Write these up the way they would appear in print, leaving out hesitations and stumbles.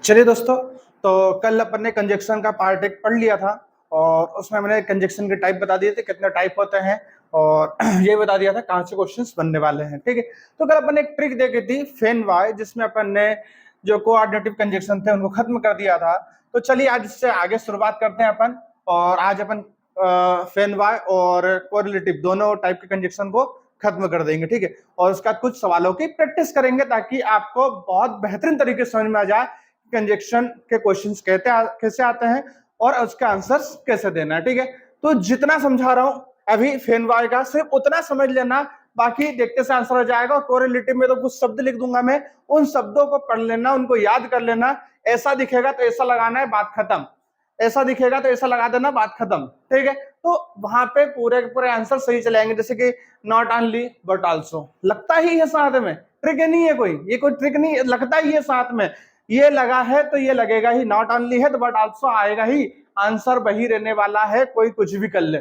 चलिए दोस्तों, तो कल अपन ने कंजक्शन का पार्ट एक पढ़ लिया था और उसमें मैंने कंजक्शन के टाइप बता दिए थे, कितने टाइप होते हैं और ये बता दिया था कहाँ से क्वेश्चंस बनने वाले हैं। ठीक है, तो कल अपन ने एक ट्रिक देखी थी फेन वाई, जिसमें अपन ने जो कोऑर्डिनेटिव कंजक्शन थे उनको खत्म कर दिया था। तो चलिए आज इससे आगे शुरुआत करते हैं अपन, और आज अपन फेन वाई और कोरिलेटिव दोनों टाइप के कंजक्शन को खत्म कर देंगे। ठीक है, और उसका कुछ सवालों की प्रैक्टिस करेंगे ताकि आपको बहुत बेहतरीन तरीके से समझ में आ जाए कंजक्शन के क्वेश्चंस कैसे आते हैं और उसका आंसर्स कैसे देना है। ठीक है, तो जितना समझा रहा हूं अभी फेन वाई का सिर्फ उतना समझ लेना, बाकी देखते से आंसर हो जाएगा। और कोरिलेटिव में तो कुछ शब्द लिख दूंगा मैं, उन शब्दों को पढ़ लेना, उनको याद कर लेना। ऐसा दिखेगा तो ऐसा लगाना है, बात खत्म। ऐसा दिखेगा तो ऐसा लगा देना, बात खत्म। ठीक है, तो वहां पे पूरे के पूरे आंसर सही चले आएंगे। जैसे कि नॉट ओनली बट आल्सो लगता ही है साथ में, ट्रिक नहीं है कोई, ये कोई ट्रिक नहीं, लगता ही है साथ में। ये लगा है तो ये लगेगा ही, नॉट ओनली है तो बट आल्सो आएगा ही, आंसर वही रहने वाला है, कोई कुछ भी कर ले।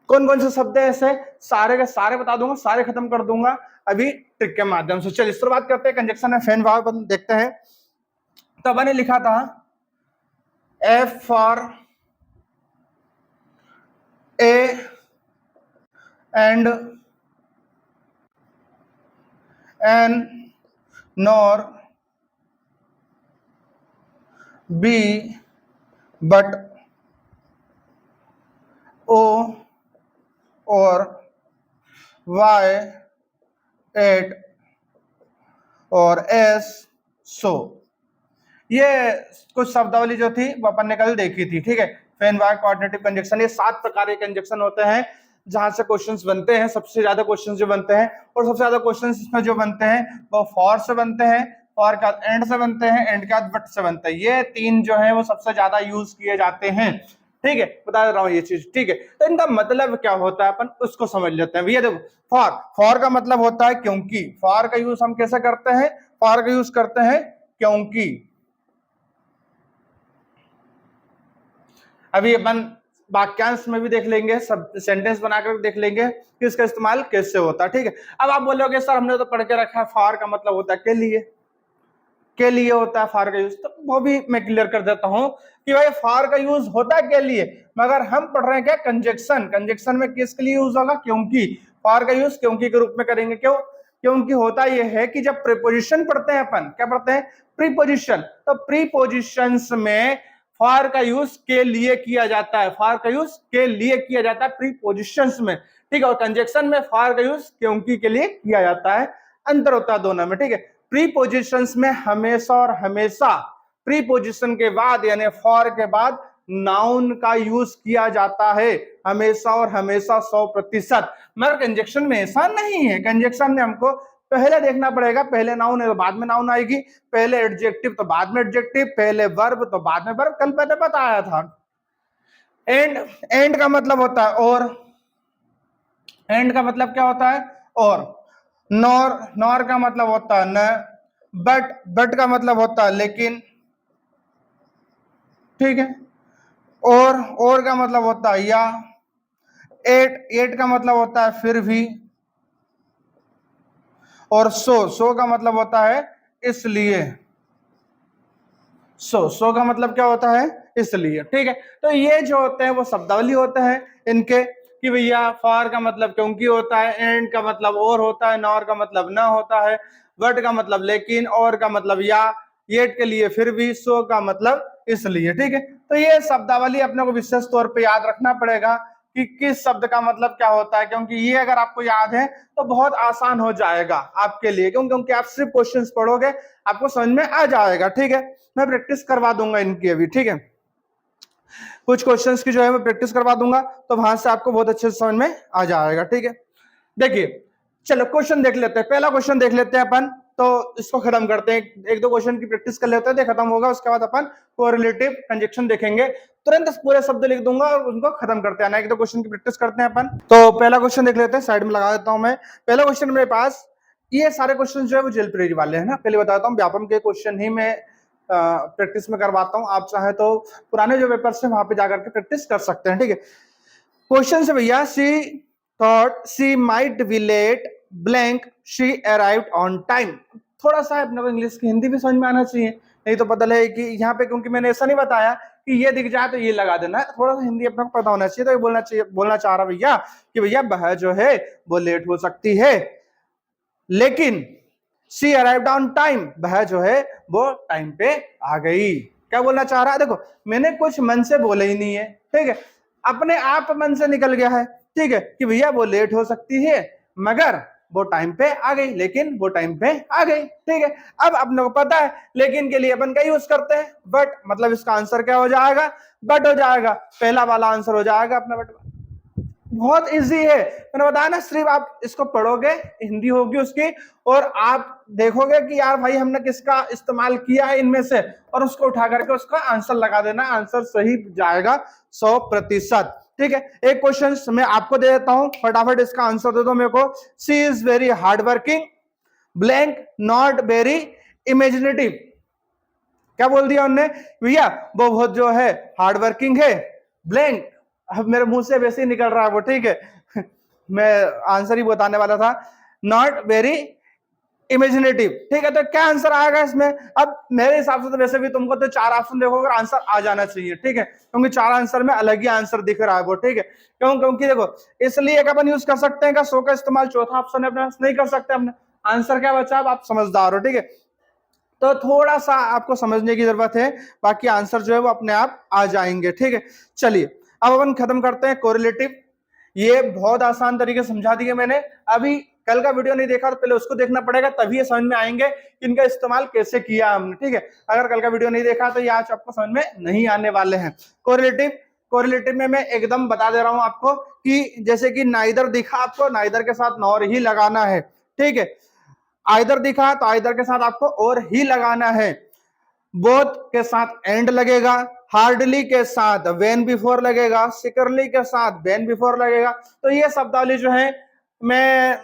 कौन कौन से शब्द है ऐसे, सारे के सारे बता दूंगा, सारे खत्म कर दूंगा अभी ट्रिक के माध्यम से। चलिए शुरुआत करते हैं कंजक्शन में फेन वाव देखते हैं। तो मैंने लिखा था F for A and N nor B but O or y yet or s so. ये कुछ शब्दावली जो थी वो अपन ने कल देखी थी। ठीक है, फेन वाई कोऑर्डिनेटिव कंजक्शन, ये 7 प्रकार के कंजक्शन होते हैं जहां से क्वेश्चंस बनते हैं। सबसे ज्यादा क्वेश्चंस जो बनते हैं, और सबसे ज्यादा क्वेश्चंस इसमें जो बनते हैं वो फॉर से बनते हैं, फॉर के बाद एंड से बनते हैं, एंड के बाद बट से बनते हैं। ये तीन जो है वो सबसे ज्यादा यूज किए जाते हैं। ठीक है, बता रहा हूँ ये चीज। ठीक है, तो इनका मतलब क्या होता है अपन उसको समझ लेते हैं। भैया देखो, फॉर फॉर का मतलब होता है क्योंकि। फॉर का यूज हम कैसे करते हैं, फॉर का यूज करते हैं क्योंकि। अभी अपन वाक्यांश में भी देख लेंगे, सब सेंटेंस बनाकर देख लेंगे कि इसका इस्तेमाल कैसे होता है। ठीक है, अब आप बोलोगे सर हमने तो पढ़ के रखा है फॉर का मतलब होता है के लिए होता है फॉर का यूज। तो वो भी मैं क्लियर कर देता हूं कि भाई फॉर का यूज होता है के लिए, मगर हम पढ़ रहे हैं क्या, कंजक्शन। कंजक्शन में किसके लिए यूज होगा, क्योंकि। फॉर का यूज क्योंकि के रूप में करेंगे। क्यों, क्योंकि होता यह है कि जब प्रीपोजिशन पढ़ते हैं अपन, क्या पढ़ते हैं, प्रीपोजिशन, तो प्रीपोजिशंस में फॉर का यूज के लिए किया जाता है। फॉर का यूज के लिए किया जाता है प्रीपोजिशंस में। ठीक है, और कंजक्शन में फॉर का यूज क्योंकि के लिए किया जाता है। अंतर होता है दोनों में। ठीक है, प्रीपोजिशंस में हमेशा और हमेशा प्रीपोजिशन के बाद यानी फॉर के बाद नाउन का यूज किया जाता है, हमेशा और हमेशा 100%। मगर कंजक्शन में ऐसा नहीं है। कंजक्शन में हमको पहले देखना पड़ेगा, पहले नाउन है तो बाद में नाउन आएगी, पहले एडजेक्टिव तो बाद में एडजेक्टिव, पहले वर्ब तो बाद में वर्ब। कल मैंने बताया था। एंड, एंड का मतलब होता है और, एंड का मतलब क्या होता है, और। नॉर, नॉर का मतलब होता है न। बट, बट का मतलब होता है लेकिन। ठीक है, और का मतलब होता है या। एट, एट का मतलब होता है फिर भी। और सो का मतलब होता है इसलिए। सो का मतलब क्या होता है, इसलिए। ठीक है, तो ये जो होते हैं वो शब्दावली होते हैं इनके, कि भैया फॉर का मतलब क्योंकि होता है, एंड का मतलब और होता है, नॉर का मतलब ना होता है, बट का मतलब लेकिन, और का मतलब या, येट के लिए फिर भी, सो का मतलब इसलिए। ठीक है, तो ये शब्दावली अपने को विशेष तौर पे याद रखना पड़ेगा कि किस शब्द का मतलब क्या होता है, क्योंकि ये अगर आपको याद है तो बहुत आसान हो जाएगा आपके लिए। क्योंकि आप सिर्फ क्वेश्चंस पढ़ोगे, आपको समझ में आ जाएगा। ठीक है, मैं प्रैक्टिस करवा दूंगा इनकी अभी। ठीक है, कुछ क्वेश्चंस की जो है मैं प्रैक्टिस करवा दूंगा, तो वहां से आपको बहुत अच्छे से समझ में आ जाएगा। ठीक है, देखिए चलो क्वेश्चन देख लेते हैं। पहला क्वेश्चन देख लेते हैं अपन, तो इसको खत्म करते हैं। एक दो क्वेश्चन की प्रैक्टिस कर लेते हैं, खत्म होगा, उसके बाद अपन कोरिलेटिव कंजक्शन देखेंगे। तुरंत पूरे शब्द लिख दूंगा और उनको खत्म करते हैं। एक दो क्वेश्चन की प्रैक्टिस करते हैं अपन। तो पहला क्वेश्चन देख लेते हैं, साइड में लगा देता हूं मैं। पहला क्वेश्चन मेरे पास, ये सारे क्वेश्चन जो है वो जेल वाले हैं ना। पहले बताता हूँ, व्यापम के क्वेश्चन ही मैं प्रैक्टिस में करवाता हूँ। आप चाहे तो पुराने जो पेपर्स है वहां पे जाकर के प्रैक्टिस कर सकते हैं। ठीक है, क्वेश्चन से भैया, she thought she might be late blank, she arrived on time. थोड़ा सा अपने को इंग्लिश की हिंदी भी समझ में आना चाहिए, नहीं तो पता लगे कि यहाँ पे, क्योंकि मैंने ऐसा नहीं बताया कि ये दिख जाए तो ये लगा देना है, थोड़ा सा हिंदी अपने को पता होना चाहिए। तो ये बोलना चाह रहा भैया कि भैया वह जो है वो लेट हो सकती है, लेकिन शी अराइव्ड ऑन टाइम, वह जो है वो टाइम पे आ गई। क्या बोलना चाह रहा है? देखो मैंने कुछ मन से बोला ही नहीं है, ठीक है, अपने आप मन से निकल गया है, ठीक है, कि भैया वो लेट हो सकती है मगर वो टाइम पे आ गई, लेकिन वो टाइम पे आ गई, ठीक है। अब अपने को पता है लेकिन के लिए अपन क्या यूज करते हैं? बट, मतलब इसका आंसर क्या हो जाएगा? बट हो जाएगा, पहला वाला आंसर हो जाएगा अपना बट। बहुत इजी है, मैंने बताया ना, सिर्फ आप इसको पढ़ोगे, हिंदी होगी उसकी, और आप देखोगे कि यार भाई हमने किसका इस्तेमाल किया है इनमें से, और उसको उठा करके उसका आंसर लगा देना, आंसर सही जाएगा 100%, ठीक है। एक क्वेश्चन मैं आपको दे देता हूं, फटाफट इसका आंसर दे दो मेरे को। She is very hard working, blank not very imaginative. क्या बोल दिया उन्होंने? भैया वो बहुत जो है हार्ड वर्किंग है, ब्लैंक, अब मेरे मुंह से वैसे ही निकल रहा है वो, ठीक है मैं आंसर ही बताने वाला था, नॉट वेरी इमेजिनेटिव, ठीक है। तो क्या आंसर आएगा इसमें? अब मेरे हिसाब से तो वैसे भी तुमको तो 4 ऑप्शन देखोगे आंसर आ जाना चाहिए, ठीक है, क्योंकि 4 आंसर में अलग ही आंसर दिख रहा है वो, ठीक है। क्योंकि देखो इसलिए एक अपन यूज कर सकते हैं का 100 का इस्तेमाल चौथा ऑप्शन है अपने पास नहीं कर सकते हमने। आंसर क्या बचा? अब आप समझदार हो, ठीक है, तो थोड़ा सा आपको समझने की जरूरत है, बाकी आंसर जो है वो अपने आप आ जाएंगे, ठीक है। चलिए अब अपन खत्म करते हैं कोरिलेटिव। ये बहुत आसान तरीके से समझा दिए मैंने। अभी कल का वीडियो नहीं देखा तो पहले उसको देखना पड़ेगा, तभी ये समझ में आएंगे कि इनका इस्तेमाल कैसे किया हमने, ठीक है। अगर कल का वीडियो नहीं देखा तो ये आज आपको समझ में नहीं आने वाले हैं। कोरिलेटिव में मैं एकदम बता दे रहा हूं आपको कि जैसे कि नाइदर दिखा, आपको नाइदर के साथ नॉर ही लगाना है, ठीक है। आइदर दिखा तो आइदर के साथ आपको और ही लगाना है, बोथ के साथ एंड लगेगा, हार्डली के साथ वेन बिफोर लगेगा, सिकरली के साथ वेन बिफोर लगेगा। तो ये शब्दावली जो है मैं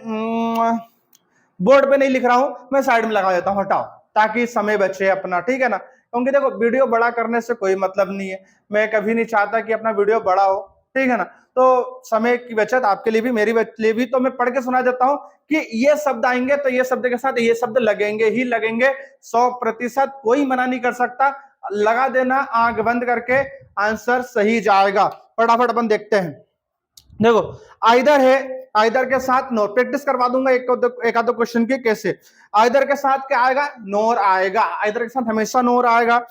बोर्ड पे नहीं लिख रहा हूं, मैं साइड में लगा देता हूं, हटाओ, ताकि समय बचे अपना, ठीक है ना। क्योंकि देखो वीडियो बड़ा करने से कोई मतलब नहीं है, मैं कभी नहीं चाहता कि अपना वीडियो बड़ा हो, ठीक है ना। तो समय की बचत आपके लिए भी मेरी लिए भी, तो मैं पढ़ के सुना देता हूं कि ये शब्द आएंगे तो ये शब्द के साथ ये शब्द लगेंगे ही लगेंगे, 100%, कोई मना नहीं कर सकता, लगा देना आंख बंद करके, आंसर सही जाएगा। फटाफट अपन देखते हैं। देखो आइदर है, आइदर के साथ नोर, प्रैक्टिस करवा दूंगा एक आधो क्वेश्चन के कैसे। आइदर के साथ क्या आएगा? नोर आएगा, आइदर के साथ हमेशा नोर आएगा,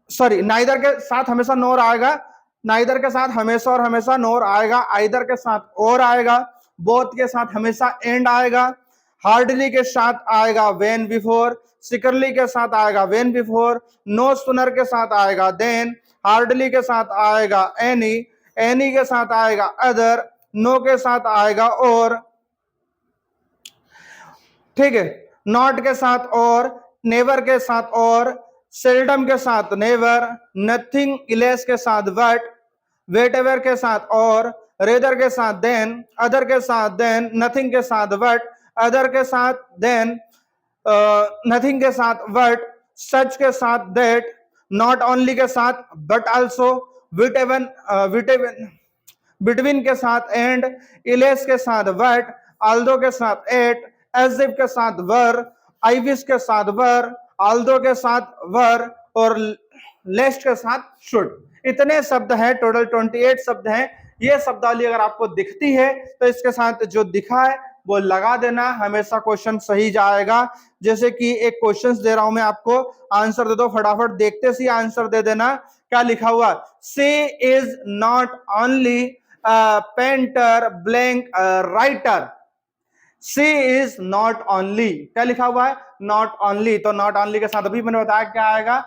सॉरी नाइदर के साथ हमेशा नोर आएगा, नाइदर के साथ हमेशा और हमेशा नोर आएगा, आइदर के साथ और आएगा, बोथ के साथ हमेशा एंड आएगा, हार्डली के साथ आएगा वेन बिफोर, सिकरली के साथ आएगा वेन बिफोर, नो सुनर के साथ आएगा देन, हार्डली के साथ आएगा एनी, एनी के साथ आएगा अदर, नो के साथ आएगा और, ठीक है, नॉट के साथ और, नेवर के साथ और, सेल्डम के साथ नेवर, नथिंग इलेस के साथ बट, वेट एवर के साथ और, रेदर के साथ देन, अदर के साथ देन, नथिंग के साथ बट, अदर के साथ देन, नथिंग के साथ बट, सच के साथ दैट, नॉट ओनली के साथ but also, with even between के साथ एंड, इलेस के साथ बट, आल्दो के साथ एट, एज इफ के साथ वर, आई विश के साथ वर, आल्दो के साथ वर और लेस्ट के साथ शुड। इतने शब्द हैं, टोटल 28 शब्द हैं। ये शब्दावली अगर आपको दिखती है तो इसके साथ जो दिखा है वो लगा देना, हमेशा क्वेश्चन सही जाएगा। जैसे कि एक क्वेश्चन दे रहा हूं मैं आपको, आंसर दे दो फटाफट, देखते सी आंसर दे देना। क्या लिखा हुआ? She is not only painter blank writer, she is not only, क्या लिखा हुआ है? नॉट ओनली, तो नॉट ओनली के साथ अभी मैंने बताया क्या आएगा,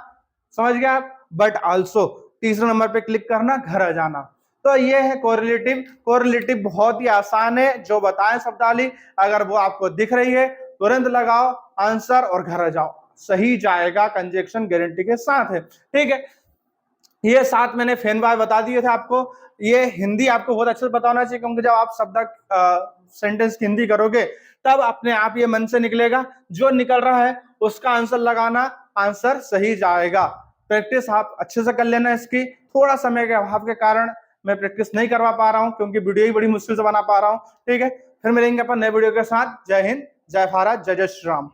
समझ गया आप? बट आल्सो, तीसरे नंबर पे क्लिक करना, घर आ जाना। तो ये है कोरिलेटिव। कोरिलेटिव बहुत ही आसान है, जो बताएं शब्दावली अगर वो आपको दिख रही है तुरंत लगाओ आंसर और घर आ जाओ, सही जाएगा, कंजक्शन गारंटी के साथ है, ठीक है। ये 7 मैंने फैन बाय बता दिए थे आपको। ये हिंदी आपको बहुत अच्छे से पता होना चाहिए, क्योंकि जब आप शब्द सेंटेंस की हिंदी करोगे तब अपने आप ये मन से निकलेगा, जो निकल रहा है उसका आंसर लगाना, आंसर सही जाएगा। प्रैक्टिस आप अच्छे से कर लेना इसकी। थोड़ा समय के अभाव के कारण मैं प्रैक्टिस नहीं करवा पा रहा हूं, क्योंकि वीडियो ही बड़ी मुश्किल से बना पा रहा हूं, ठीक है। फिर मिलेंगे अपन नए वीडियो के साथ। जय हिंद, जय भारत, जय जय श्री राम।